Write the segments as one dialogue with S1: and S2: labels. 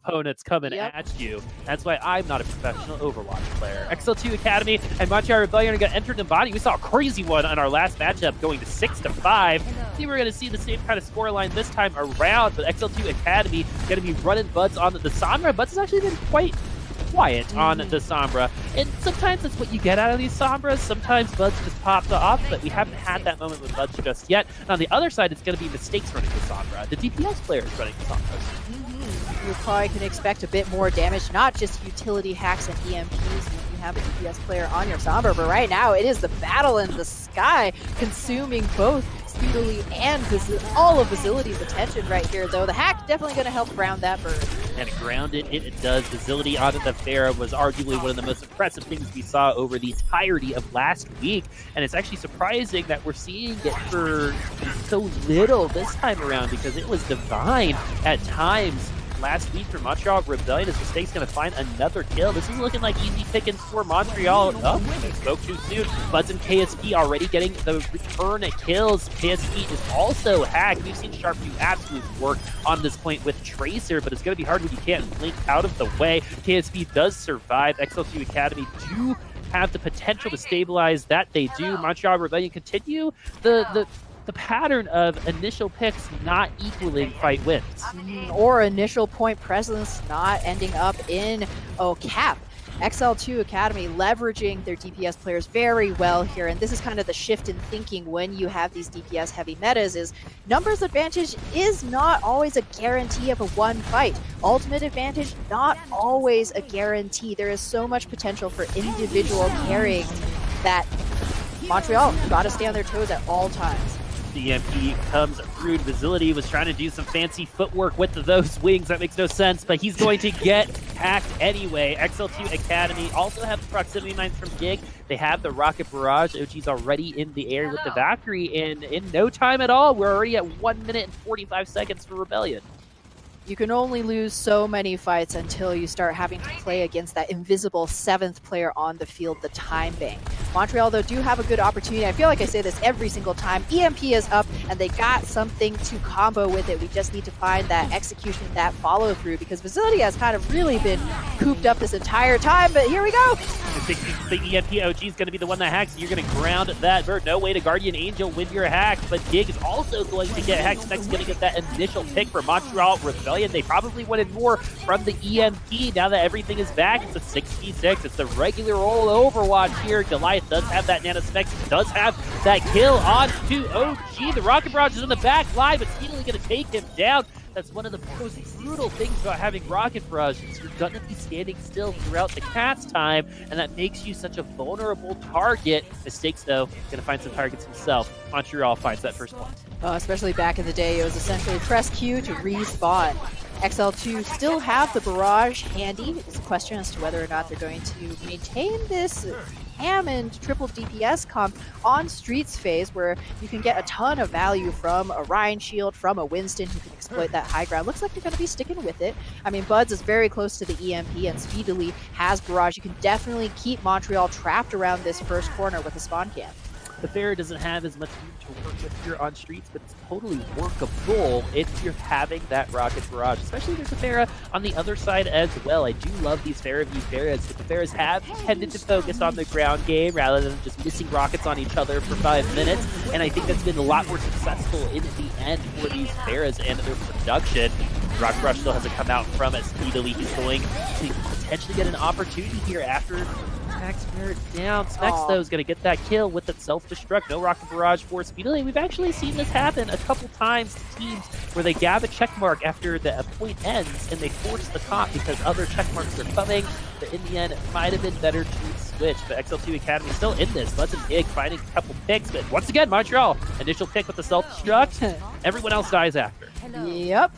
S1: opponents coming at you. That's why I'm not a professional Overwatch player. XL2 Academy and Montreal Rebellion got entered in body. We saw a crazy one on our last matchup going to 6-5. I think we're going to see the same kind of scoreline this time around, but XL2 Academy going to be running Buds on the Sombra. Buds has actually been quite quiet on the Sombra, and sometimes that's what you get out of these Sombras. Sometimes Buds just popped off, but we haven't had that moment with Buds just yet. And on the other side, it's going to be mistakes running the Sombra. The DPS players running the Sombras.
S2: You probably can expect a bit more damage, not just utility hacks and EMPs when you have a DPS player on your Sombra, but right now it is the battle in the sky, consuming both speedily and all of Facility's attention right here, though. The hack definitely going to help ground that bird.
S1: And ground it does. Facility onto the Pharah was arguably one of the most impressive things we saw over the entirety of last week, and it's actually surprising that we're seeing it for so little this time around, because it was divine at times last week for Montreal Rebellion. Is Mistake's going to find another kill? This is looking like easy pickings for Montreal. Oh, they spoke too soon. Buds and KSP already getting the return kills. KSP is also hacked. We've seen Sharp do absolute work on this point with Tracer, but it's going to be hard when you can't blink out of the way. KSP does survive. XL2 Academy do have the potential to stabilize that. They do. Montreal Rebellion continue the pattern of initial picks not equaling fight wins.
S2: Or initial point presence not ending up in cap. XL2 Academy leveraging their DPS players very well here, and this is kind of the shift in thinking when you have these DPS heavy metas, is numbers advantage is not always a guarantee of a one fight. Ultimate advantage, not always a guarantee. There is so much potential for individual carrying that Montreal got to stay on their toes at all times.
S1: The EMP comes through. Facility was trying to do some fancy footwork with those wings. That makes no sense, but he's going to get hacked anyway. XL2 Academy also have the proximity mines from Gig. They have the rocket barrage. OG's already in the air with the Valkyrie, and in no time at all, we're already at 1 minute and 45 seconds for Rebellion.
S2: You can only lose so many fights until you start having to play against that invisible 7th player on the field, the time bank. Montreal, though, do have a good opportunity. I feel like I say this every single time. EMP is up, and they got something to combo with it. We just need to find that execution, that follow-through, because Facility has kind of really been cooped up this entire time, but here we go!
S1: The EMP OG is going to be the one that hacks. You're going to ground that bird. No way to Guardian Angel when you're hacked, but Gig is also going to get hacked. Next, going to get that initial pick for Montreal Rebellion. They probably wanted more from the EMP. Now that everything is back, it's a 6v6. It's the regular old Overwatch here. Goliath does have that nanospecs, does have that kill on to OG. The rocket barrage is in the back line, but speedily going to take him down. That's one of the most brutal things about having rocket barrage, is you're going to be standing still throughout the cast time, and that makes you such a vulnerable target. Mistakes, though, going to find some targets himself. Montreal finds that first point.
S2: Especially back in the day, it was essentially press Q to respawn. XL2 still have the barrage handy. It's a question as to whether or not they're going to maintain this Hammond triple DPS comp on Streets phase, where you can get a ton of value from a Ryan Shield, from a Winston who can exploit that high ground. Looks like they're going to be sticking with it. I mean, Buds is very close to the EMP and speedily has barrage. You can definitely keep Montreal trapped around this first corner with a spawn camp.
S1: The Pharah doesn't have as much room to work with here on Streets, but it's totally workable if you're having that rocket barrage, especially there's a Pharah on the other side as well. I do love these Pharah v Pharahs, but the Pharahs have tended to focus on the ground game rather than just missing rockets on each other for 5 minutes, and I think that's been a lot more successful in the end for these Pharahs and their production. Rocket Rush still hasn't come out from it speedily. He's going to potentially get an opportunity here after Max Merritt down. Specs, though, is going to get that kill with that self-destruct. No rocket barrage for Speedily. We've actually seen this happen a couple times to teams where they gab a checkmark after the point ends and they force the comp because other checkmarks are coming. But in the end, it might have been better to switch. But XL2 Academy still in this. Let's Gig finding a couple picks. But once again, Montreal, initial pick with the self-destruct. Everyone else dies after.
S2: Yep.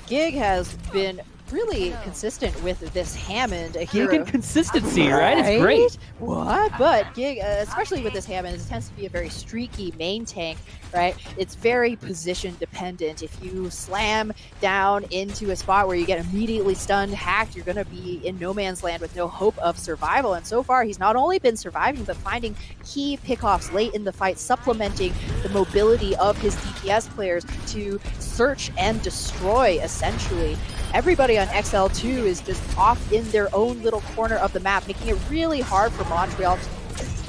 S2: Gig has been really consistent with this Hammond hero.
S1: Gig and consistency, right? It's great.
S2: What? But Gig, especially with this Hammond, it tends to be a very streaky main tank, right? It's very position dependent. If you slam down into a spot where you get immediately stunned, hacked, you're going to be in no man's land with no hope of survival. And so far, he's not only been surviving, but finding key pickoffs late in the fight, supplementing the mobility of his DPS players to search and destroy, essentially. everybody on XL2 is just off in their own little corner of the map, making it really hard for Montreal to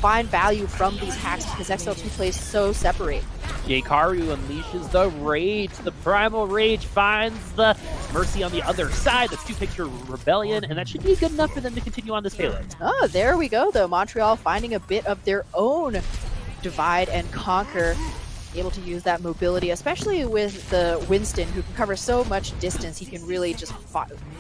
S2: find value from these hacks because XL2 plays so separate.
S1: Jkaru unleashes the rage. The primal rage finds the Mercy on the other side. That's 2-picture Rebellion, and that should be good enough for them to continue on this payload.
S2: Oh, there we go, though. Montreal finding a bit of their own divide and conquer, able to use that mobility, especially with the Winston, who can cover so much distance. He can really just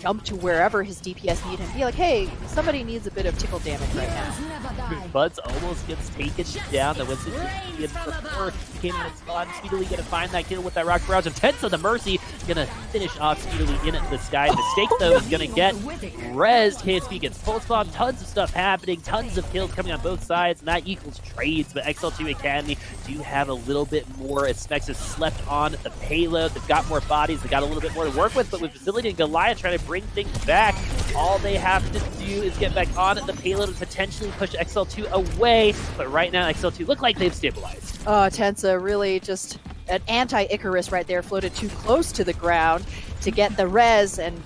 S2: jump to wherever his DPS need him. Be like, hey, somebody needs a bit of tickle damage right now.
S1: Buds almost gets taken down. The Winston before he came in and spawned. Speedily gonna find that kill with that rock barrage. And Tensa the Mercy gonna finish off speedily in the sky. Mistake though is gonna get rezzed. KSP gets pulse bomb. Tons of stuff happening. Tons of kills coming on both sides, and that equals trades. But XL2 Academy do have a little bit more as Specs has slept on the payload. They've got more bodies, they've got a little bit more to work with, but with Facility and Goliath trying to bring things back, all they have to do is get back on the payload and potentially push XL2 away. But right now, XL2 look like they've stabilized.
S2: Tensa really just an anti-Icarus right there, floated too close to the ground to get the res, and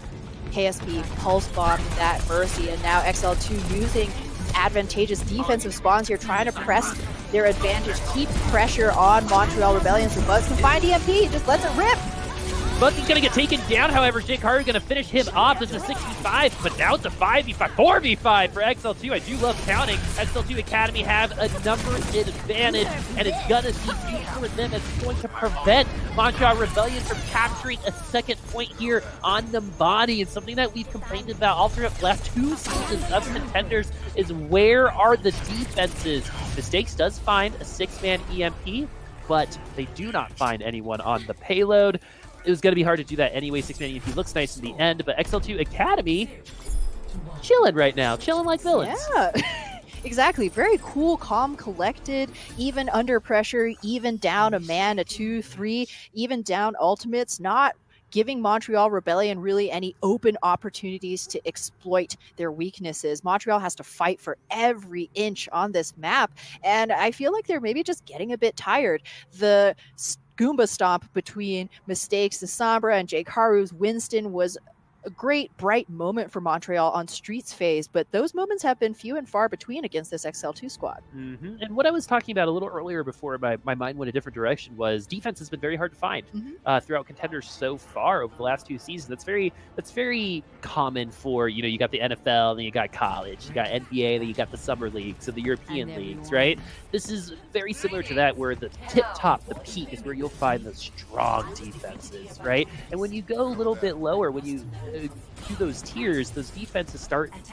S2: KSP pulse bombed that Mercy, and now XL2 using advantageous defensive spawns here, trying to press their advantage, keep pressure on Montreal Rebellion so Buzz can find EMP, just lets it rip.
S1: Buzz is going to get taken down, however, Jkaru is going to finish him off. This is a 6v5, but now it's a 5v5, 4v5 for XL2. I do love counting. XL2 Academy have a numbers advantage, and it's going to be huge for them. It's going to prevent Montreal Rebellion from capturing a second point here on Numbani. It's something that we've complained about all throughout the last 2 seasons of Contenders is where are the defenses? Mistakes does find a 6-man EMP, but they do not find anyone on the payload. It was going to be hard to do that anyway. 6-man EMP looks nice in the end, but XL2 Academy chilling right now, chilling like villains.
S2: Yeah, exactly. Very cool, calm, collected, even under pressure, even down a man, a 2-3, even down ultimates, not giving Montreal Rebellion really any open opportunities to exploit their weaknesses. Montreal has to fight for every inch on this map, and I feel like they're maybe just getting a bit tired. The Goomba stomp between Mistakes, the Sombra, and Jkaru's Winston was a great, bright moment for Montreal on Streets phase, but those moments have been few and far between against this XL2 squad.
S1: And what I was talking about a little earlier before my mind went a different direction was defense has been very hard to find throughout Contenders so far over the last 2 seasons. That's very common for, you got the NFL, then you got college, you got NBA, then you got the summer leagues, so the European leagues, right? This is very similar to that, where the tip top, the peak, is where you'll find the strong defenses, right? And when you go a little bit lower, when you do those tiers, those defenses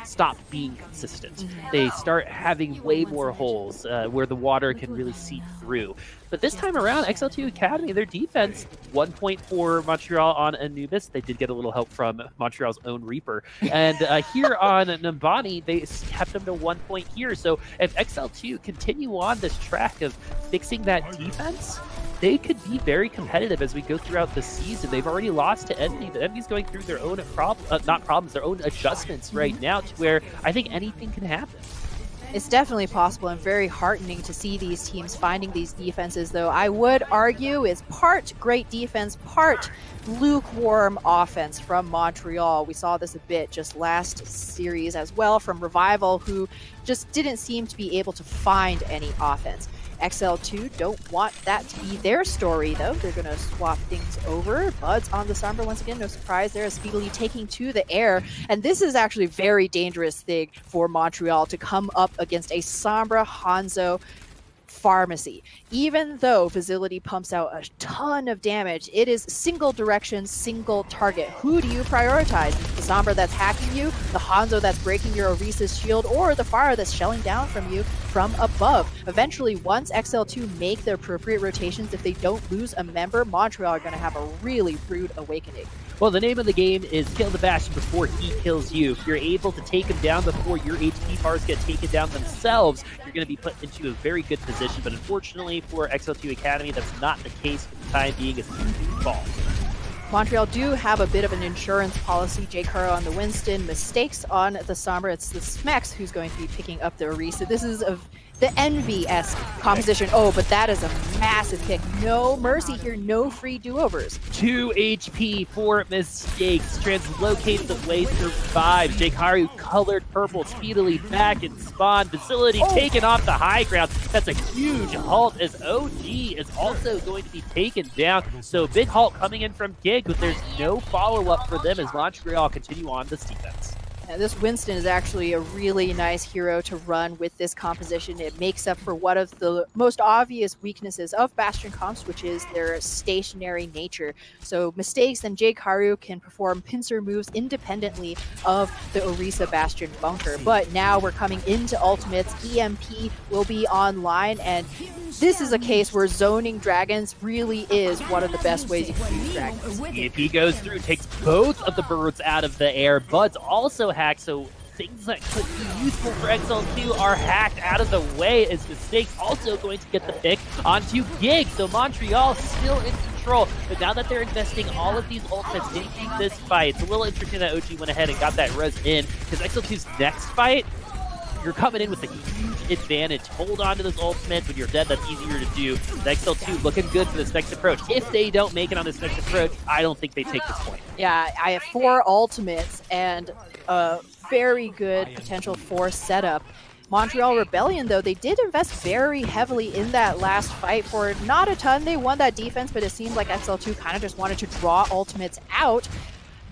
S1: stop being consistent. They start having way more holes where the water can really seep through. But this time around, XL2 Academy, their defense, 1 point for Montreal on Anubis. They did get a little help from Montreal's own Reaper. And here on Numbani, they kept them to 1 point here. So if XL2 continue on this track of fixing that defense, they could be very competitive as we go throughout the season. They've already lost to Envy, but Envy's going through their own their own adjustments right now, to where I think anything can happen.
S2: It's definitely possible and very heartening to see these teams finding these defenses, though I would argue is part great defense, part lukewarm offense from Montreal. We saw this a bit just last series as well from Revival, who just didn't seem to be able to find any offense. XL2 don't want that to be their story, though. They're going to swap things over. Buds on the Sombra once again, no surprise there, is speedily taking to the air. And this is actually a very dangerous thing for Montreal to come up against a Sombra Hanzo pharmacy. Even though Facility pumps out a ton of damage, it is single direction, single target. Who do you prioritize? The Sombra that's hacking you, the Hanzo that's breaking your Orisa's shield, or the Fire that's shelling down from you from above? Eventually, once XL2 make the appropriate rotations, if they don't lose a member, Montreal are going to have a really rude awakening.
S1: Well, the name of the game is kill the Bastion before he kills you. If you're able to take him down before your HP bars get taken down themselves, you're going to be put into a very good position. But unfortunately for XL2 Academy, that's not the case for the time being, as he falls.
S2: Montreal do have a bit of an insurance policy. Jkaru on the Winston, Mistakes on the Sombra. It's the Smex who's going to be picking up the Orisa. This is the Envy-esque composition. Oh, but that is a massive pick. No mercy here, no free do-overs.
S1: 2 HP for Mistakes. Translocates the way survives. Jkaru colored purple, speedily back in spawn. Facility taken off the high ground. That's a huge halt as OG is also going to be taken down. So big halt coming in from Gig, but there's no follow-up for them as Montreal continue on this defense.
S2: Now, this Winston is actually a really nice hero to run with this composition. It makes up for one of the most obvious weaknesses of Bastion comps, which is their stationary nature. So Mistakes and Jkaru can perform pincer moves independently of the Orisa Bastion bunker. But now we're coming into ultimates. EMP will be online, and this is a case where zoning dragons really is one of the best ways you can use dragons.
S1: EMP goes through, takes both of the birds out of the air. Bud's also hacked, so things that could be useful for XL2 are hacked out of the way as Mistakes also going to get the pick onto Gig. So Montreal still in control, but now that they're investing all of these ultimates into this fight, it's a little interesting that OG went ahead and got that res in, because XL2's next fight, you're coming in with a huge advantage. Hold on to those ultimates. When you're dead, that's easier to do. The XL2 looking good for this next approach. If they don't make it on this next approach, I don't think they take this point.
S2: Yeah, I have 4 ultimates and a very good potential for setup. Montreal Rebellion, though, they did invest very heavily in that last fight for not a ton. They won that defense, but it seemed like XL2 kind of just wanted to draw ultimates out.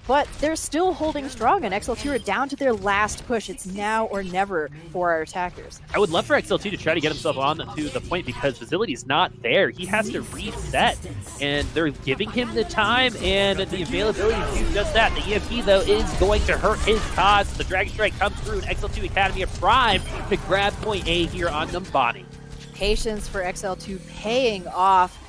S2: But they're still holding strong, and XL2 are down to their last push. It's now or never for our attackers.
S1: I would love for XL2 to try to get himself on to the point because Facility's not there. He has to reset, and they're giving him the time and the availability to do just that. The EMP, though, is going to hurt his cause. The Dragon Strike comes through, and XL2 Academy are primed to grab point A here on Numbani.
S2: Patience for XL2 paying off.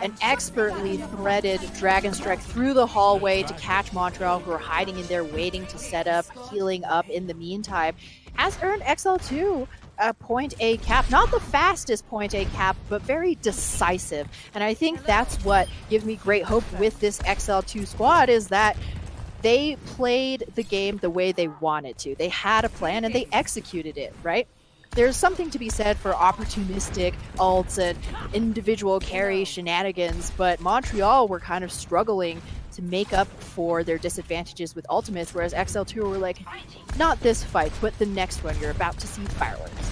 S2: An expertly threaded Dragon Strike through the hallway to catch Montreal, who are hiding in there waiting to set up, healing up in the meantime, has earned XL2 a point A cap. Not the fastest point A cap, but very decisive. And I think that's what gives me great hope with this XL2 squad, is that they played the game the way they wanted to. They had a plan and they executed it, right? There's something to be said for opportunistic ults and individual carry shenanigans, but Montreal were kind of struggling to make up for their disadvantages with ultimates, whereas XL2 were like, not this fight, but the next one. You're about to see fireworks.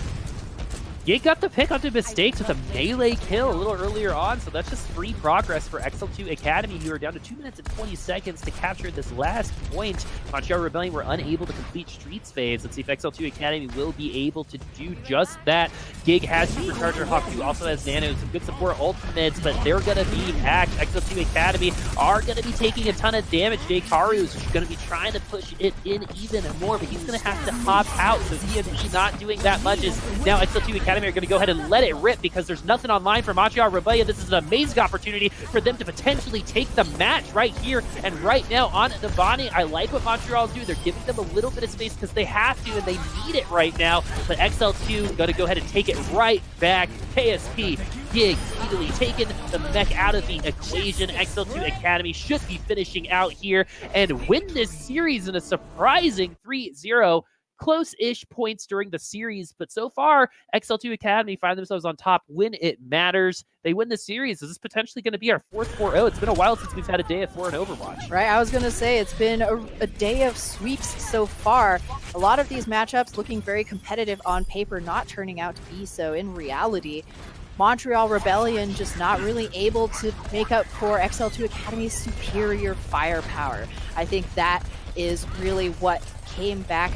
S1: Gig got the pick onto Mistakes with a melee kill a little earlier on, so that's just free progress for XL2 Academy, who are down to 2 minutes and 20 seconds to capture this last point. Montreal Rebellion were unable to complete Streets phase. Let's see if XL2 Academy will be able to do just that. Gig has Supercharger, Hawk 2 also has Nano, some good support ultimates, but they're going to be hacked. XL2 Academy are going to be taking a ton of damage. Jkaru is going to be trying to push it in even more, but he's going to have to hop out, so EMP not doing that much is now XL2 Academy are going to go ahead and let it rip because there's nothing online for Montreal Rebellion. This is an amazing opportunity for them to potentially take the match right here and right now on the Bonnie. I like what Montreal's doing. They're giving them a little bit of space because they have to and they need it right now. But XL2 is going to go ahead and take it right back. KSP, Gig, speedily taking the mech out of the equation. XL2 Academy should be finishing out here and win this series in a surprising 3-0. Close-ish points during the series, but so far, XL2 Academy find themselves on top when it matters. They win the series. Is this potentially going to be our 4th 4-0? It's been a while since we've had a day of 4 in Overwatch.
S2: Right, I was going to say, it's been a day of sweeps so far. A lot of these matchups looking very competitive on paper, not turning out to be so in reality. Montreal Rebellion just not really able to make up for XL2 Academy's superior firepower. I think that is really what came back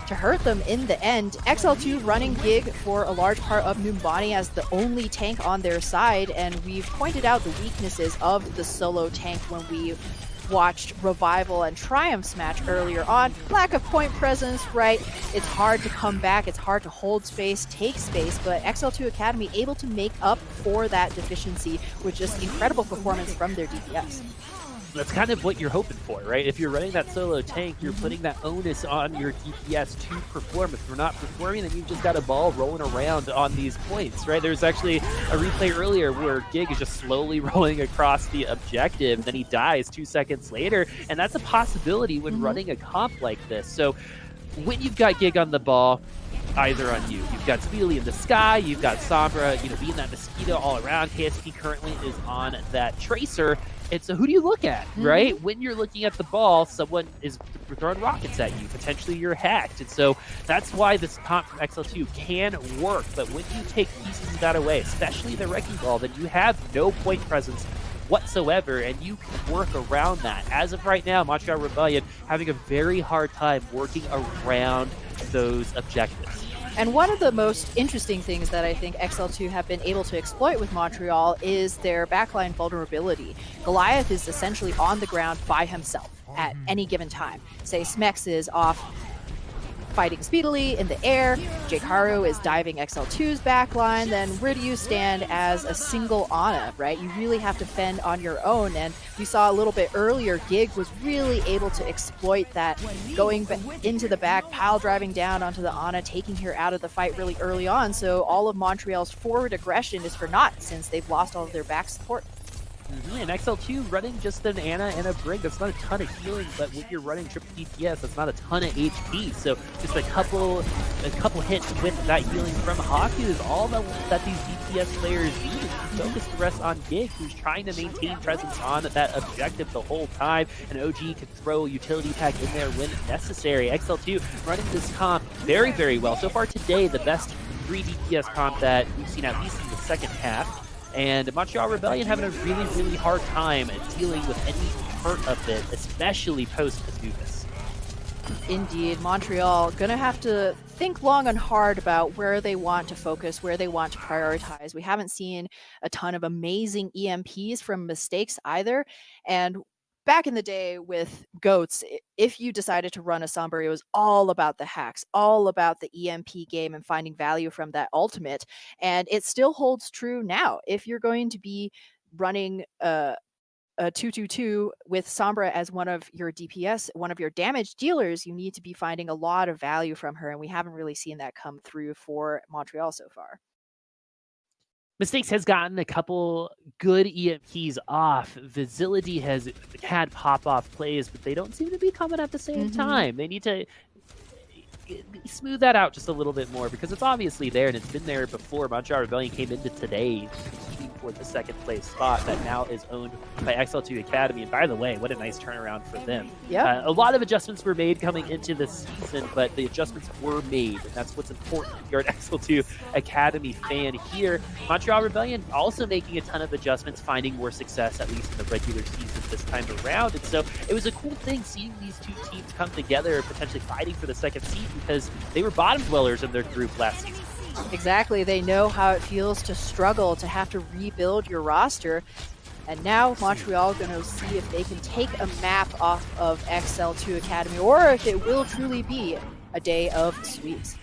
S2: to hurt them in the end. XL2 running Gig for a large part of Numbani as the only tank on their side, and we've pointed out the weaknesses of the solo tank when we watched Revival and Triumph's match earlier on. Lack of point presence, right? It's hard to come back, it's hard to hold space, take space, but XL2 Academy able to make up for that deficiency with just incredible performance from their DPS.
S1: That's kind of what you're hoping for, right? If you're running that solo tank, you're putting that onus on your DPS to perform. If you're not performing, then you've just got a ball rolling around on these points, right? There's actually a replay earlier where Gig is just slowly rolling across the objective, then he dies 2 seconds later, and that's a possibility when running a comp like this. So when you've got Gig on the ball, either on you. You've got Speedily in the sky, you've got Sombra, being that mosquito all around. KSP currently is on that Tracer. And so who do you look at, right? When you're looking at the ball, someone is throwing rockets at you. Potentially you're hacked. And so that's why this comp from XL2 can work. But when you take pieces of that away, especially the Wrecking Ball, then you have no point presence whatsoever, and you can work around that. As of right now, Montreal Rebellion having a very hard time working around those objectives.
S2: And one of the most interesting things that I think XL2 have been able to exploit with Montreal is their backline vulnerability. Goliath is essentially on the ground by himself at any given time. Say Smex is off fighting speedily in the air, Jkaru is diving XL2's backline, then where do you stand as a single Ana, right? You really have to fend on your own, and we saw a little bit earlier, Gig was really able to exploit that, going into the back, pile driving down onto the Ana, taking her out of the fight really early on, so all of Montreal's forward aggression is for naught since they've lost all of their back support.
S1: And XL2 running just an Ana and a Brig, that's not a ton of healing, but when you're running triple DPS, that's not a ton of HP. So just a couple hits with that healing from Haku is all that these DPS players need. Focus the rest on Gig, who's trying to maintain presence on that objective the whole time, and OG can throw a utility pack in there when necessary. XL2 running this comp very, very well. So far today, the best 3 DPS comp that we've seen at least in the second half. And Montreal Rebellion having a really, really hard time dealing with any part of it, especially post-Anubis.
S2: Indeed, Montreal gonna have to think long and hard about where they want to focus, where they want to prioritize. We haven't seen a ton of amazing EMPs from mistakes either, and back in the day with GOATs, if you decided to run a Sombra, it was all about the hacks, all about the EMP game and finding value from that ultimate. And it still holds true now. If you're going to be running a 2-2-2 with Sombra as one of your DPS, one of your damage dealers, you need to be finding a lot of value from her. And we haven't really seen that come through for Montreal so far.
S1: Mistakes has gotten a couple good EMPs off. Visility has had pop-off plays, but they don't seem to be coming at the same time. They need to smooth that out just a little bit more, because it's obviously there, and it's been there before. Montreal Rebellion came into today competing for the second place spot that now is owned by XL2 Academy. And by the way, what a nice turnaround for them.
S2: Yeah.
S1: A lot of adjustments were made coming into this season, but the adjustments were made, and that's what's important if you're an XL2 Academy fan here. Montreal Rebellion also making a ton of adjustments, finding more success, at least in the regular season this time around. And so it was a cool thing seeing these two teams come together, potentially fighting for the second seed, because they were bottom dwellers in their group last season.
S2: Exactly. They know how it feels to struggle, to have to rebuild your roster. And now Montreal going to see if they can take a map off of XL2 Academy, or if it will truly be a day of sweeps.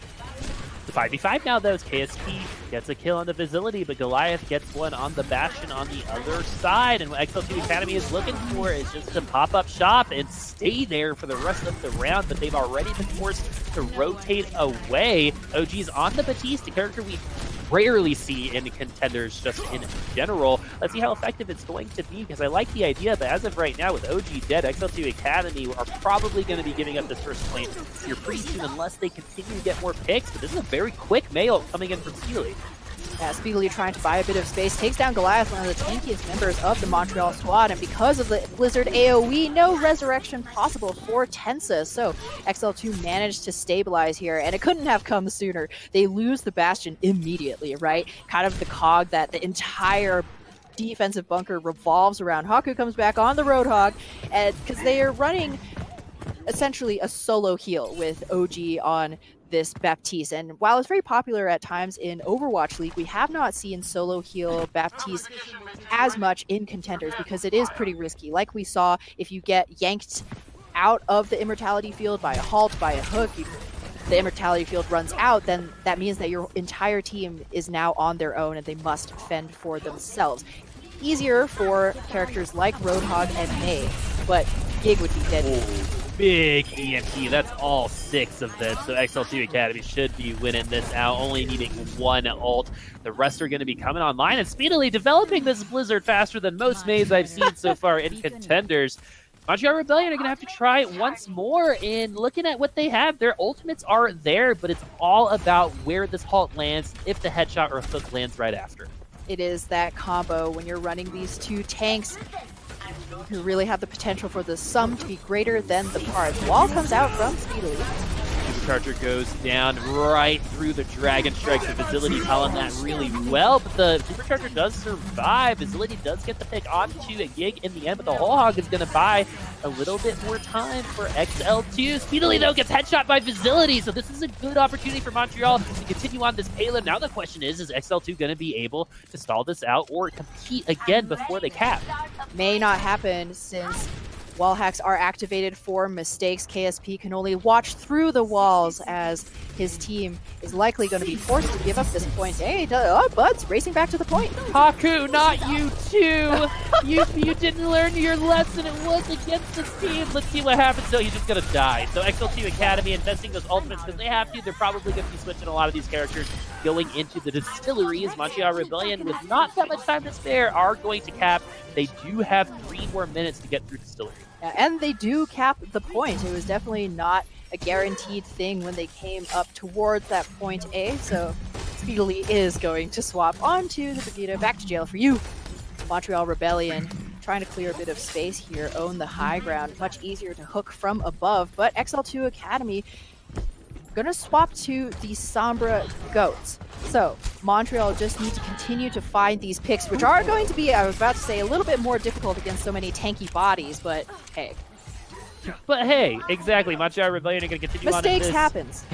S1: The 5v5 now, though, is KSP gets a kill on the Visility, but Goliath gets one on the Bastion on the other side. And what XL2 Academy is looking for is just to pop up shop and stay there for the rest of the round, but they've already been forced to rotate away. OG's on the Batiste, a character we rarely see in Contenders just in general. Let's see how effective it's going to be, because I like the idea, but as of right now, with OG dead, XL2 Academy are probably going to be giving up this first point here pretty soon, unless they continue to get more picks. But this is a very quick mail coming in from Speedily.
S2: Yeah, Speedily trying to buy a bit of space, takes down Goliath, one of the tankiest members of the Montreal squad, and because of the Blizzard AoE, no resurrection possible for Tensa, so XL2 managed to stabilize here, and it couldn't have come sooner. They lose the Bastion immediately, right? Kind of the cog that the entire defensive bunker revolves around. Haku comes back on the Roadhog, and because they are running essentially a solo heal with OG on this Baptiste, and while it's very popular at times in Overwatch League, we have not seen solo heal Baptiste as much in Contenders, because it is pretty risky. Like we saw, if you get yanked out of the immortality field by a halt, by a hook, the immortality field runs out, then that means that your entire team is now on their own and they must fend for themselves. Easier for characters like Roadhog and May, but Gig would be dead.
S1: Big EMP, that's all 6 of them, so XL2 Academy should be winning this out, only needing 1 ult. The rest are going to be coming online and speedily developing this Blizzard faster than most Mays I've seen so far in Contenders. Montreal Rebellion are going to have to try it once more, and looking at what they have, their ultimates are there, but it's all about where this halt lands, if the headshot or hook lands right after.
S2: It is that combo when you're running these two tanks who really have the potential for the sum to be greater than the parts. Wall comes out from Speedily.
S1: Supercharger goes down right through the Dragon Strike. The Facility calling that really well, but the Supercharger does survive. Facility does get the pick onto a Gig in the end, but the Whole Hog is going to buy a little bit more time for XL2. Speedily, though, gets headshot by Facility, so this is a good opportunity for Montreal to continue on this payload. Now the question is XL2 going to be able to stall this out or compete again before they cap?
S2: May not happen since wall hacks are activated for mistakes. KSP can only watch through the walls as his team is likely going to be forced to give up this point. Hey, Bud's racing back to the point.
S1: Haku, not you too. you didn't learn your lesson. It was against this team. Let's see what happens. So he's just going to die. So XL2 Academy investing those ultimates because they have to. They're probably going to be switching a lot of these characters going into the distilleries. Montreal Rebellion, with not that much time to spare, are going to cap. They do have 3 more minutes to get through distillery.
S2: Yeah, and they do cap the point. It was definitely not a guaranteed thing when they came up towards that point A, so Speedily is going to swap onto the Vegeta. Back to jail for you. Montreal Rebellion trying to clear a bit of space here, own the high ground. Much easier to hook from above, but XL2 Academy gonna swap to the Sombra Goats. So Montreal just need to continue to find these picks, which are going to be, I was about to say, a little bit more difficult against so many tanky bodies, but hey.
S1: But hey, exactly. Montreal Rebellion are going to continue
S2: Mistakes
S1: on
S2: happens.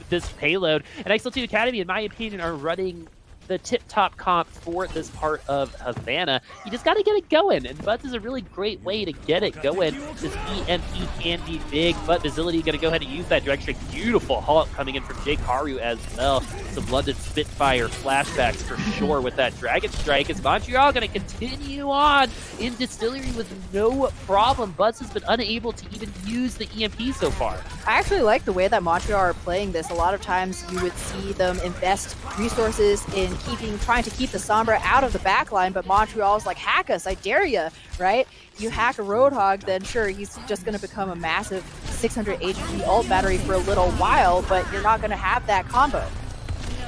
S1: this payload. And XL2 Academy, in my opinion, are running the tip-top comp for this part of Havana. You just got to get it going, and Buds is a really great way to get it going. This EMP can be big, but Facility going to go ahead and use that direct strike. Beautiful halt coming in from Jake Haru as well. Some London Spitfire flashbacks for sure with that Dragon Strike. Is Montreal going to continue on in Distillery with no problem? Buds has been unable to even use the EMP so far.
S2: I actually like the way that Montreal are playing this. A lot of times you would see them invest resources in trying to keep the Sombra out of the backline, but Montreal's like, hack us, I dare you, right? You hack a Roadhog, then sure, he's just going to become a massive 600 HP ult battery for a little while, but you're not going to have that combo.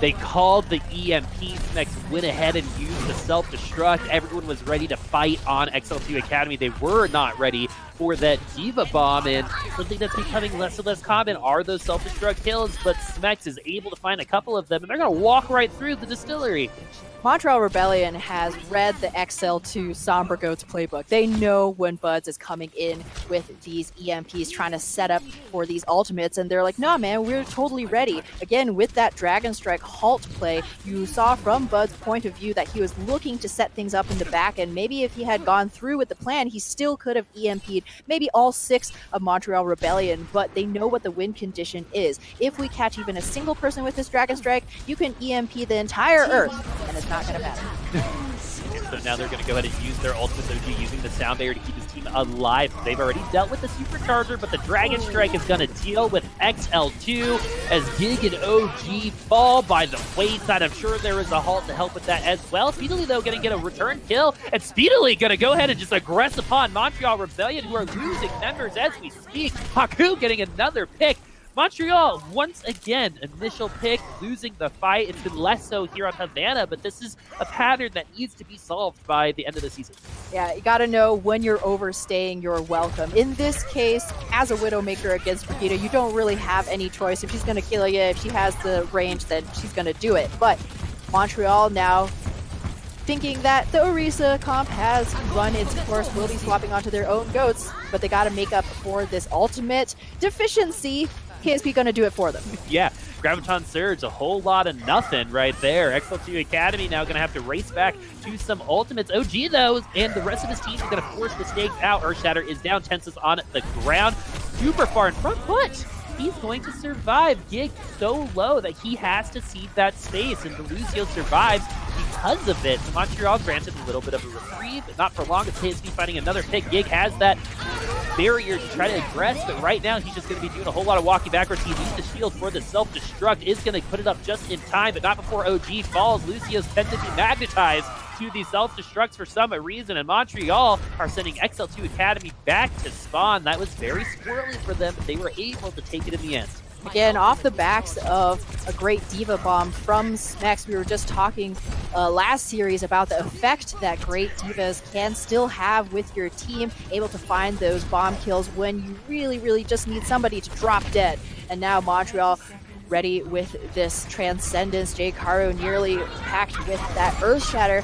S1: They called the EMP, next went ahead and used the self-destruct. Everyone was ready to fight on XL2 Academy. They were not ready for that Diva Bomb, and something that's becoming less and less common are those self-destruct kills, but Smex is able to find a couple of them, and they're going to walk right through the distillery.
S2: Montreal Rebellion has read the XL2 Sombra Goats playbook. They know when Buds is coming in with these EMPs, trying to set up for these ultimates, and they're like, nah, man, we're totally ready. Again, with that Dragon Strike halt play, you saw from Bud's point of view that he was looking to set things up in the back, and maybe if he had gone through with the plan, he still could have EMP'd maybe all 6 of Montreal Rebellion, but they know what the win condition is. If we catch even a single person with this Dragon Strike, you can EMP the entire Earth, and it's not going to matter.
S1: So now they're going to go ahead and use their ultimate OG, using the sound barrier to keep his team alive. They've already dealt with the Supercharger, but the Dragon Strike is going to deal with XL2 as Gig and OG fall by the wayside. I'm sure there is a halt to help with that as well. Speedily, though, going to get a return kill, and Speedily going to go ahead and just aggress upon Montreal Rebellion, who are losing members as we speak. Haku getting another pick. Montreal, once again, initial pick, losing the fight. It's been less so here on Havana, but this is a pattern that needs to be solved by the end of the season.
S2: Yeah, you gotta know when you're overstaying your welcome. In this case, as a Widowmaker against Vegeta, you don't really have any choice. If she's gonna kill you, if she has the range, then she's gonna do it. But Montreal now thinking that the Orisa comp has run its course, will be swapping onto their own goats, but they gotta make up for this ultimate deficiency. KSP gonna do it for them.
S1: Yeah, Graviton Surge, a whole lot of nothing right there. XL2 Academy now gonna have to race back to some ultimates. OG, though, and the rest of his team is gonna force mistakes out. Earthshatter is down, Tensis on the ground, super far in front, but he's going to survive. Gig so low that he has to cede that space, and Delucio survives because of it. So Montreal granted a little bit of a reprieve, but not for long. It's KSP finding another pick. Gig has that barrier to try to aggress, but right now he's just going to be doing a whole lot of walking backwards. He needs the shield for the self-destruct, is going to put it up just in time, but not before OG falls. Lucio's tend to be magnetized to the self-destructs for some reason, and Montreal are sending XL2 Academy back to spawn. That was very squirrely for them, but they were able to take it in the end.
S2: Again, off the backs of a great Diva Bomb from Smex. We were just talking last series about the effect that great Divas can still have with your team, able to find those bomb kills when you really, really just need somebody to drop dead. And now Montreal ready with this Transcendence. Jake Haro nearly packed with that Earth Shatter.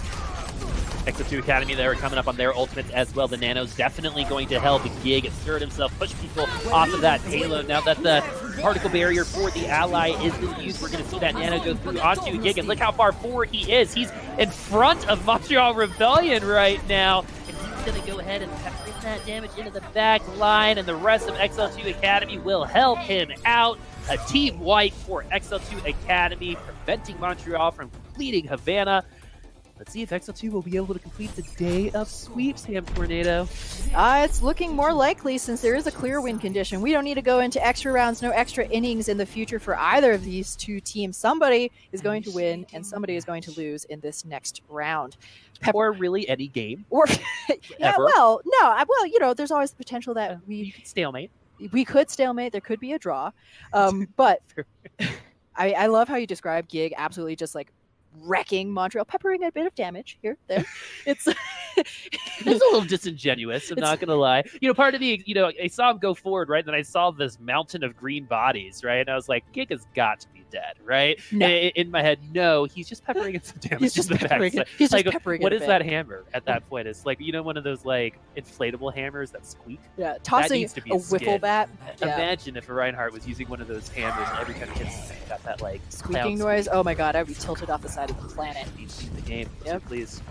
S1: XL2 Academy, they're coming up on their ultimates as well. The Nano's definitely going to help Gig assert himself, push people off of that payload. Now that the particle barrier for the ally is in use, we're going to see that Nano go through onto Gig, and look how far forward he is. He's in front of Montreal Rebellion right now, and he's going to go ahead and bring that damage into the back line, and the rest of XL2 Academy will help him out. A team wipe for XL2 Academy, preventing Montreal from completing Havana. Let's see if XL2 will be able to complete the day of sweeps, HamTornado.
S2: It's looking more likely since there is a clear win condition. We don't need to go into extra rounds, no extra innings in the future for either of these two teams. Somebody is going to win and somebody is going to lose in this next round.
S1: Or really any game.
S2: Or yeah, well, no, well, you know, there's always the potential that
S1: we could stalemate.
S2: We could stalemate. There could be a draw. But I love how you describe Gig absolutely just like wrecking Montreal, peppering a bit of damage here, there. It's
S1: a little disingenuous, I'm not gonna lie. You know, part of the, you know, I saw him go forward, right? And then I saw this mountain of green bodies, right? And I was like, Gig has got to be dead, right?
S2: No.
S1: In my head, no, he's just peppering in some damage.
S2: He's just peppering it. He's
S1: like,
S2: just peppering
S1: what
S2: it.
S1: What is that hammer at that point? It's like, you know, one of those like inflatable hammers that squeak.
S2: Yeah, tossing a wiffle bat. Yeah.
S1: Imagine if Reinhardt was using one of those hammers and every time it hits, it got that like
S2: squeaking noise. Oh my god, I'd be tilted off the side of the planet.
S1: The game,
S2: yep.
S1: So please.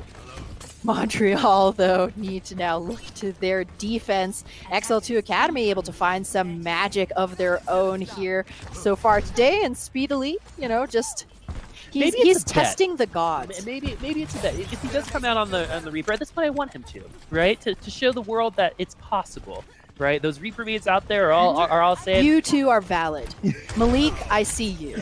S2: Montreal, though, need to now look to their defense. XL2 Academy able to find some magic of their own here so far today, and speedily, you know, just he's testing the gods.
S1: Maybe it's a bet. If he does come out on the Reaper, that's what I want him to, right? To show the world that it's possible. Right, those Reaper meets out there are all saying
S2: you two are valid. Malik, I see you.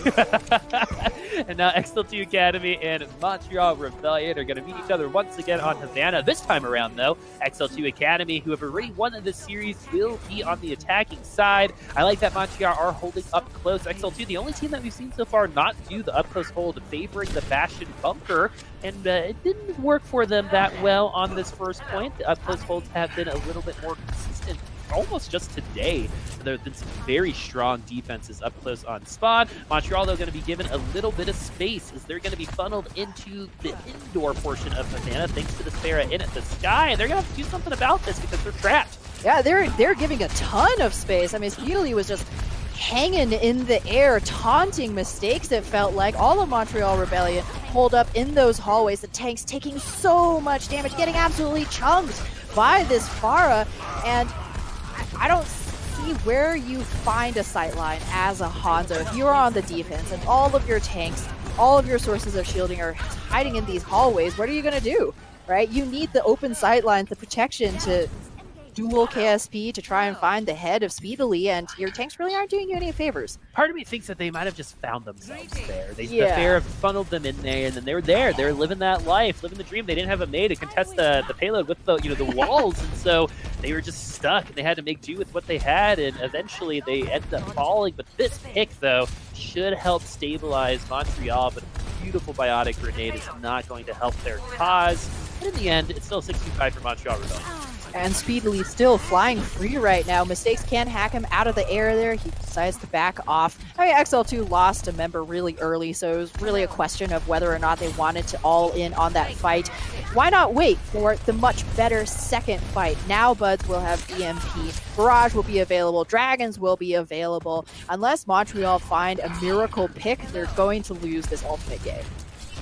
S1: And now XL2 Academy and Montreal Rebellion are going to meet each other once again on Havana. This time around, though, XL2 Academy, who have already won this series, will be on the attacking side. I like that Montreal are holding up close. XL2, the only team that we've seen so far not do the up-close hold, favoring the Bastion bunker, and it didn't work for them that well on this first point. The up-close holds have been a little bit more consistent. Almost just today, there have been some very strong defenses up close on spawn. Montreal, though, going to be given a little bit of space as they're going to be funneled into the indoor portion of Havana thanks to the Sparrow in at the sky, and they're going to have to do something about this because they're trapped.
S2: Yeah, they're giving a ton of space. I mean, Speedily was just hanging in the air, taunting mistakes, it felt like. All of Montreal Rebellion hold up in those hallways. The tanks taking so much damage, getting absolutely chunked by this Pharah, and I don't see where you find a sightline as a Hanzo. If you're on the defense and all of your tanks, all of your sources of shielding are hiding in these hallways, what are you going to do, right? You need the open sightlines, the protection to dual KSP to try and find the head of Speedily, and your tanks really aren't doing you any favors.
S1: Part of me thinks that they might have just found themselves there. The Fair funneled them in there, and then they were there. They were living that life, living the dream. They didn't have a Mei to contest the payload with the the walls, and so they were just stuck, and they had to make do with what they had, and eventually they ended up falling. But this pick, though, should help stabilize Montreal, but a beautiful biotic grenade is not going to help their cause. But in the end, it's still 65 for Montreal Rebellion.
S2: And Speedily still flying free right now. Mistakes can hack him out of the air there. He decides to back off. I mean, XL2 lost a member really early, so it was really a question of whether or not they wanted to all in on that fight. Why not wait for the much better second fight? Now Buds will have EMP, Barrage will be available, Dragons will be available. Unless Montreal find a miracle pick, they're going to lose this ultimate game.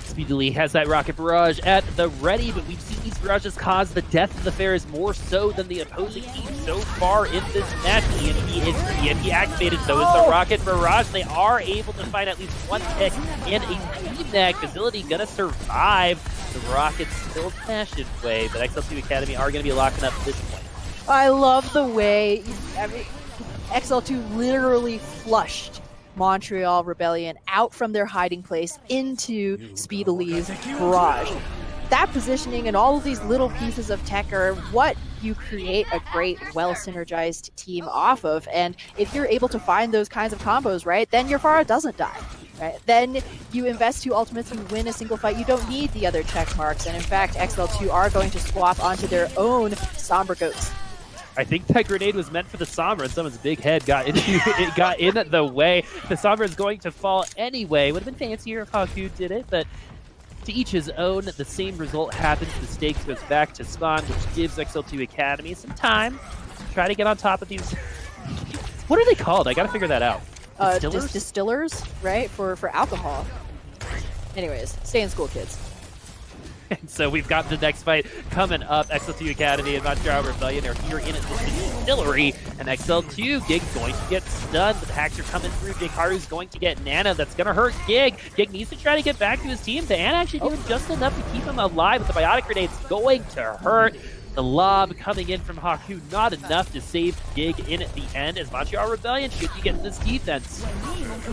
S1: Speedily has that rocket barrage at the ready, but we've seen these barrages cause the death of the Pharaohs more so than the opposing team so far in this match. EMP activated, so is the rocket barrage. They are able to find at least one pick and a team neck. Facility gonna survive. The rockets still passion way, but XL2 Academy are gonna be locking up this point.
S2: I love the way, I mean, XL2 literally flushed Montreal Rebellion out from their hiding place into Speedely's barrage. That positioning and all of these little pieces of tech are what you create a great, well-synergized team off of. And if you're able to find those kinds of combos, right, then your Pharah doesn't die. Right? Then you invest 2 ultimates and win a single fight. You don't need the other check marks. And in fact, XL2 are going to swap onto their own Sombra Goats.
S1: I think that grenade was meant for the Sombra, and someone's big head got in the way. The Sombra is going to fall anyway. Would have been fancier if Haku did it, but to each his own. The same result happens. The stakes goes back to spawn, which gives XL2 Academy some time to try to get on top of these. What are they called? I gotta figure that out.
S2: Distillers, right? For alcohol. Anyways, stay in school, kids.
S1: And so we've got the next fight coming up. XL2 Academy and Montreal Rebellion are here in the distillery. And XL2, Gig going to get stunned. The hacks are coming through. Jikaru's going to get Nana. That's going to hurt Gig. Gig needs to try to get back to his team. Diana actually doing just enough to keep him alive, but the biotic grenade's going to hurt. The lob coming in from Haku, not enough to save Gig in at the end as Montreal Rebellion should be getting this defense.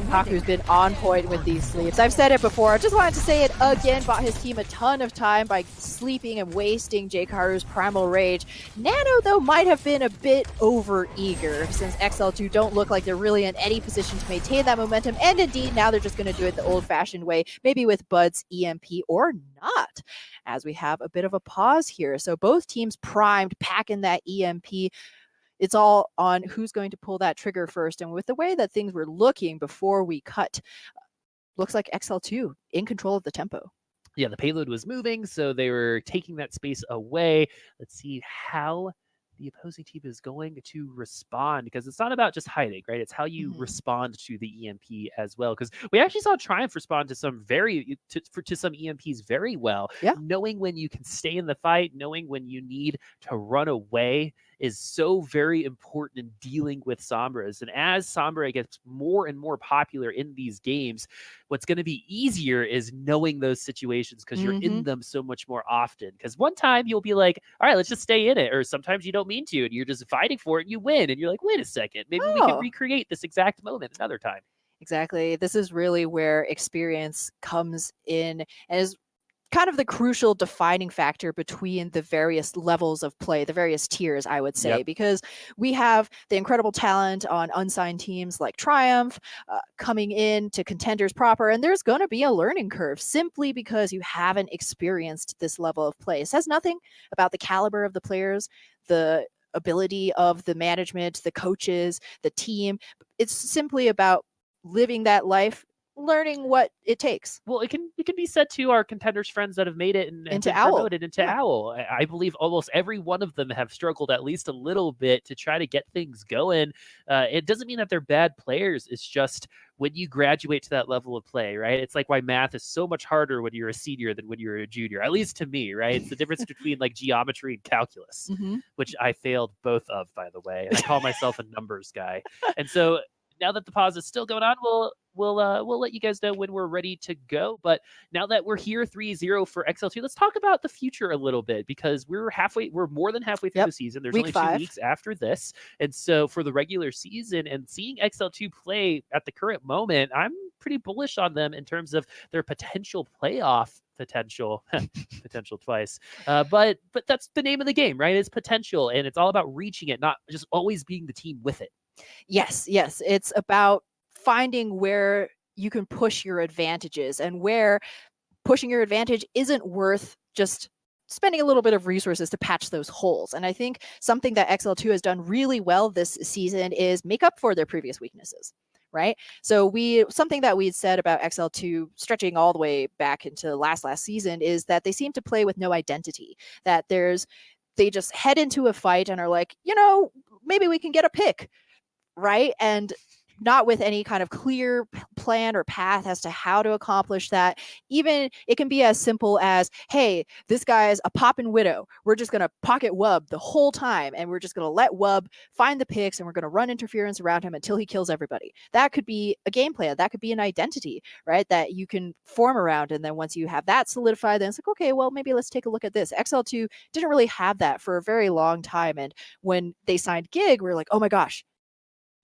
S2: Haku's been on point with these sleeps. I've said it before, I just wanted to say it again. Bought his team a ton of time by sleeping and wasting Jikaru's Primal Rage. Nano, though, might have been a bit over-eager since XL2 don't look like they're really in any position to maintain that momentum. And indeed, now they're just going to do it the old-fashioned way, maybe with Bud's EMP or not, as we have a bit of a pause here. So both teams primed, packing that EMP. It's all on who's going to pull that trigger first. And with the way that things were looking before we cut, looks like XL2 in control of the tempo.
S1: Yeah, the payload was moving, so they were taking that space away. Let's see how the opposing team is going to respond, because it's not about just hiding, right? It's how you respond to the EMP as well. Because we actually saw Triumph respond to some to some EMPs very well.
S2: Yeah.
S1: Knowing when you can stay in the fight, knowing when you need to run away is so very important in dealing with Sombras. And as Sombra gets more and more popular in these games, what's going to be easier is knowing those situations because you're in them so much more often. Because one time you'll be like, all right, let's just stay in it. Or sometimes you don't mean to, and you're just fighting for it and you win. And you're like, wait a second, maybe we can recreate this exact moment another time.
S2: Exactly. This is really where experience comes in and is kind of the crucial defining factor between the various levels of play, the various tiers, I would say, because we have the incredible talent on unsigned teams like Triumph coming in to Contenders proper, and there's going to be a learning curve simply because you haven't experienced this level of play. It says nothing about the caliber of the players, the ability of the management, the coaches, the team. It's simply about living that life, learning what it takes.
S1: Well, it can be said to our Contenders friends that have made it
S2: into Owl.
S1: Owl. I believe almost every one of them have struggled at least a little bit to try to get things going. It doesn't mean that they're bad players. It's just when you graduate to that level of play, right? It's like why math is so much harder when you're a senior than when you're a junior, at least to me, right? It's the difference between like geometry and calculus, which I failed both of, by the way. I call myself a numbers guy. And so now that the pause is still going on, we'll let you guys know when we're ready to go. But now that we're here 3-0 for XL2, let's talk about the future a little bit, because we're more than halfway through the season. There's only 2 weeks after this. And so for the regular season and seeing XL2 play at the current moment, I'm pretty bullish on them in terms of their potential playoff potential. Potential twice. But that's the name of the game, right? It's potential, and it's all about reaching it, not just always being the team with it.
S2: Yes. It's about finding where you can push your advantages and where pushing your advantage isn't worth just spending a little bit of resources to patch those holes. And I think something that XL2 has done really well this season is make up for their previous weaknesses, right? So something that we said about XL2 stretching all the way back into last season is that they seem to play with no identity, that they just head into a fight and are like, maybe we can get a pick, right? And not with any kind of clear plan or path as to how to accomplish that. Even it can be as simple as, hey, this guy is a poppin' widow. We're just going to pocket Wub the whole time, and we're just going to let Wub find the picks, and we're going to run interference around him until he kills everybody. That could be a game plan. That could be an identity, right, that you can form around. And then once you have that solidified, then it's like, okay, well, maybe let's take a look at this. XL2 didn't really have that for a very long time. And when they signed Gig, we were like, oh my gosh,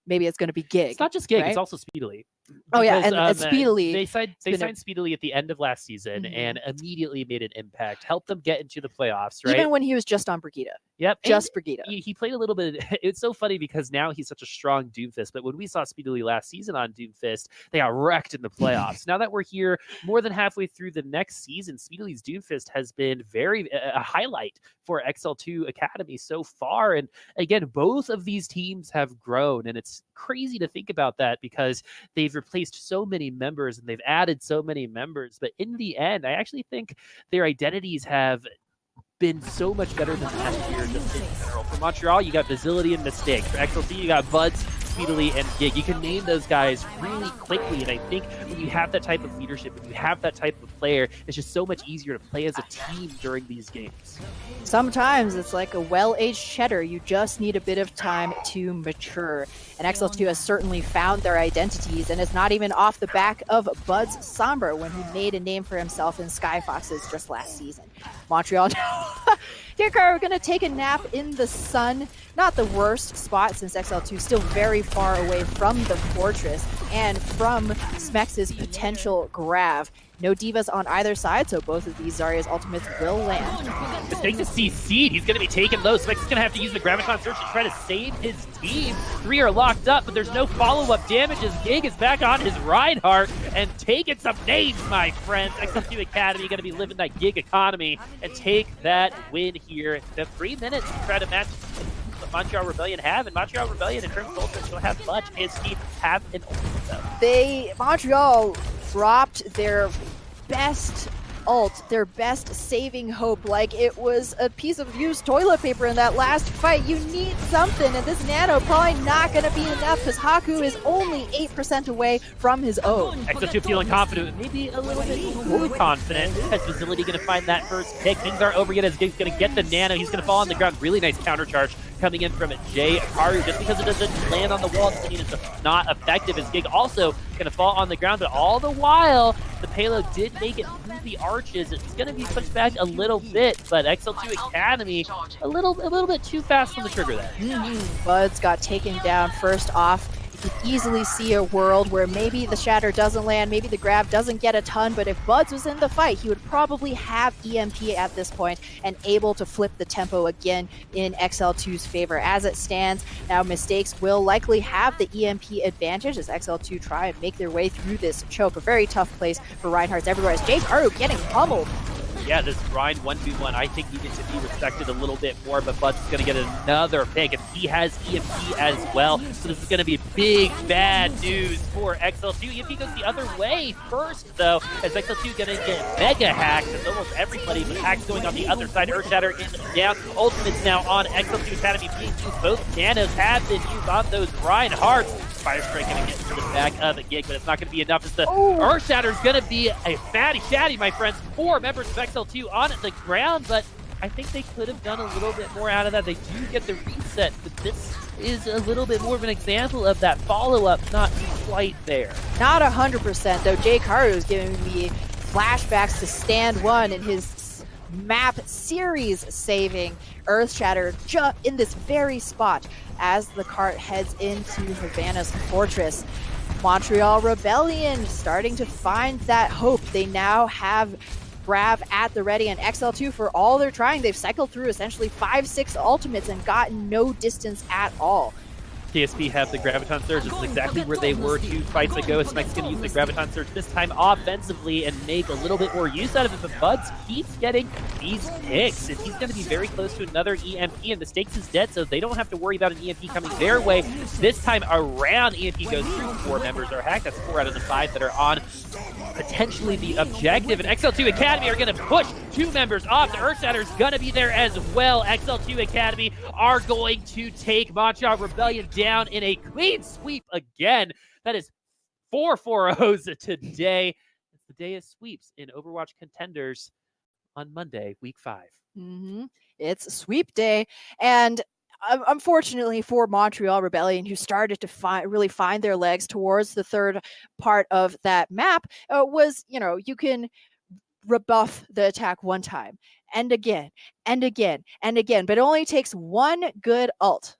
S2: maybe it's going to be Gig.
S1: It's not just Gig,
S2: right?
S1: It's also Speedily.
S2: Oh yeah, and Speedily.
S1: They signed Speedily at the end of last season and immediately made an impact, helped them get into the playoffs, right?
S2: Even when he was just on Brigida.
S1: Yep.
S2: Just Brigida.
S1: He played a little bit. It's so funny because now he's such a strong Doomfist, but when we saw Speedily last season on Doomfist, they got wrecked in the playoffs. Now that we're here more than halfway through the next season, Speedily's Doomfist has been a highlight for XL2 Academy so far. And again, both of these teams have grown, and it's crazy to think about that because they've replaced so many members and they've added so many members. But in the end, I actually think their identities have been so much better than last year just in general. For Montreal, you got Facility and Mistake. For XLT, you got Buds, Speedily, and Gig. You can name those guys really quickly, and I think when you have that type of leadership, when you have that type of player, it's just so much easier to play as a team during these games.
S2: Sometimes it's like a well-aged cheddar. You just need a bit of time to mature. And XL2 has certainly found their identities, and it's not even off the back of Bud's Sombra when he made a name for himself in Sky Foxes just last season. Montreal, here, we're going to take a nap in the sun. Not the worst spot since XL2 still very far away from the fortress and from Smex's potential grab. No divas on either side, so both of these Zarya's ultimates will land.
S1: Mistake to CC'd. He's going to be taken low. Smex is going to have to use the Graviton Surge to try to save his team. 3 are locked up, but there's no follow-up damage as Gig is back on his Reinhardt and taking some names, my friends. XL2 Academy going to be living that Gig economy and take that win here. The 3 minutes to try to match what Montreal Rebellion have, and Montreal Rebellion in terms of ultimates don't have much. KST have an ultimate though.
S2: Montreal dropped their best ult, their best saving hope, like it was a piece of used toilet paper in that last fight. You need something, and this nano probably not going to be enough because Haku is only 8% away from his own.
S1: XL2 feeling confident, maybe a little bit overconfident. Has Facility going to find that first pick? Things aren't over yet as Gig's going to get the nano. He's going to fall on the ground. Really nice counter charge coming in from Jay Akaru. Just because it doesn't land on the wall doesn't mean it's not effective, as Gig also going to fall on the ground. But all the while, the payload did make it through the arches. It's going to be pushed back a little bit, but XL2 Academy a little bit too fast on the trigger there.
S2: Buds got taken down first off. You could easily see a world where maybe the shatter doesn't land, maybe the grab doesn't get a ton, but if Buds was in the fight, he would probably have EMP at this point and able to flip the tempo again in XL2's favor. As it stands, now Mistakes will likely have the EMP advantage as XL2 try and make their way through this choke. A very tough place for Reinhardt's everywhere as Jake Aru getting pummeled.
S1: Yeah, this Ryan 1v1, I think he needs to be respected a little bit more, but Bud's going to get another pick, and he has EMP as well, so this is going to be big, bad news for XL2. EMP goes the other way first, though, as XL2 going to get mega hacked, as almost everybody, but hacks going on the other side. Earthshatter is down. Ultimate's now on XL2 Academy being used. Both nanos have been used on those Reinhardts. Fire Strike going to get to the back of the Gig, but it's not going to be enough. As the Earthshatter is going to be a fatty shatty, my friends. 4 members of XL2 on the ground, but I think they could have done a little bit more out of that. They do get the reset, but this is a little bit more of an example of that follow-up not quite there.
S2: Not 100%, though. Jay Karu is giving me flashbacks to Stand 1 in his map series saving Earthshatter in this very spot as the cart heads into Havana's fortress. Montreal Rebellion starting to find that hope. They now have Grav at the ready, and XL2, for all they're trying, they've cycled through essentially 5-6 ultimates and gotten no distance at all.
S1: TSP have the Graviton Surge. This is exactly where they were 2 fights ago. Smike's going to use the Graviton Surge this time offensively and make a little bit more use out of it, but Buds keeps getting these picks, and he's going to be very close to another EMP, and the stakes is dead, so they don't have to worry about an EMP coming their way. This time around, EMP goes through. 4 members are hacked. That's 4 out of the 5 that are on potentially the objective, and XL2 Academy are going to push 2 members off. The Earthshatter's going to be there as well. XL2 Academy are going to take Montreal Rebellion down in a clean sweep again. That is 4 4-0s today. It's the day of sweeps in Overwatch Contenders on Monday, week 5.
S2: It's sweep day. And unfortunately for Montreal Rebellion, who started to really find their legs towards the third part of that map, was, you can rebuff the attack one time and again and again and again, but it only takes one good ult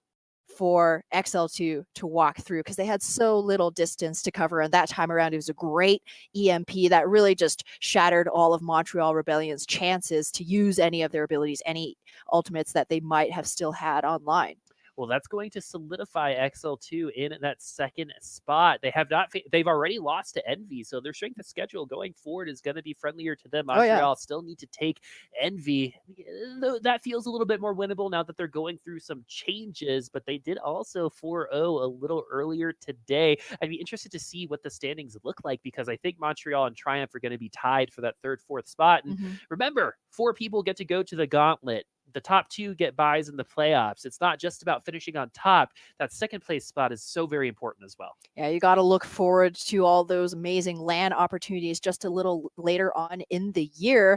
S2: for XL2 to walk through because they had so little distance to cover. And that time around, it was a great EMP that really just shattered all of Montreal Rebellion's chances to use any of their abilities, any ultimates that they might have still had online.
S1: Well, that's going to solidify XL2 in that second spot. They've already lost to Envy, so their strength of schedule going forward is going to be friendlier to them. Montreal still need to take Envy. That feels a little bit more winnable now that they're going through some changes, but they did also 4-0 a little earlier today. I'd be interested to see what the standings look like because I think Montreal and Triumph are going to be tied for that third, fourth spot. And remember, 4 people get to go to the gauntlet. The top 2 get buys in the playoffs. It's not just about finishing on top. That second place spot is so very important as well.
S2: Yeah, you got to look forward to all those amazing LAN opportunities just a little later on in the year,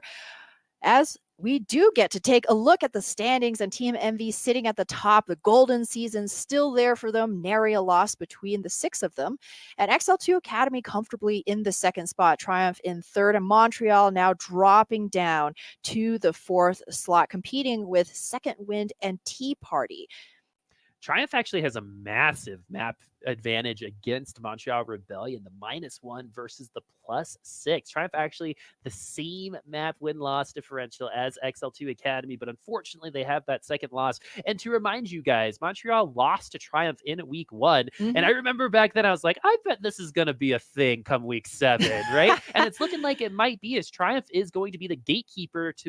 S2: as we do get to take a look at the standings and Team Envy sitting at the top. The golden season still there for them, nary a loss between the 6 of them. And XL2 Academy comfortably in the second spot, Triumph in third, and Montreal now dropping down to the 4th slot, competing with Second Wind and Tea Party.
S1: Triumph actually has a massive map advantage against Montreal Rebellion, the -1 versus the +6. Triumph actually the same map win-loss differential as XL2 Academy, but unfortunately they have that second loss. And to remind you guys, Montreal lost to Triumph in week 1. And I remember back then I was like, I bet this is going to be a thing come week 7, right? And it's looking like it might be, as Triumph is going to be the gatekeeper to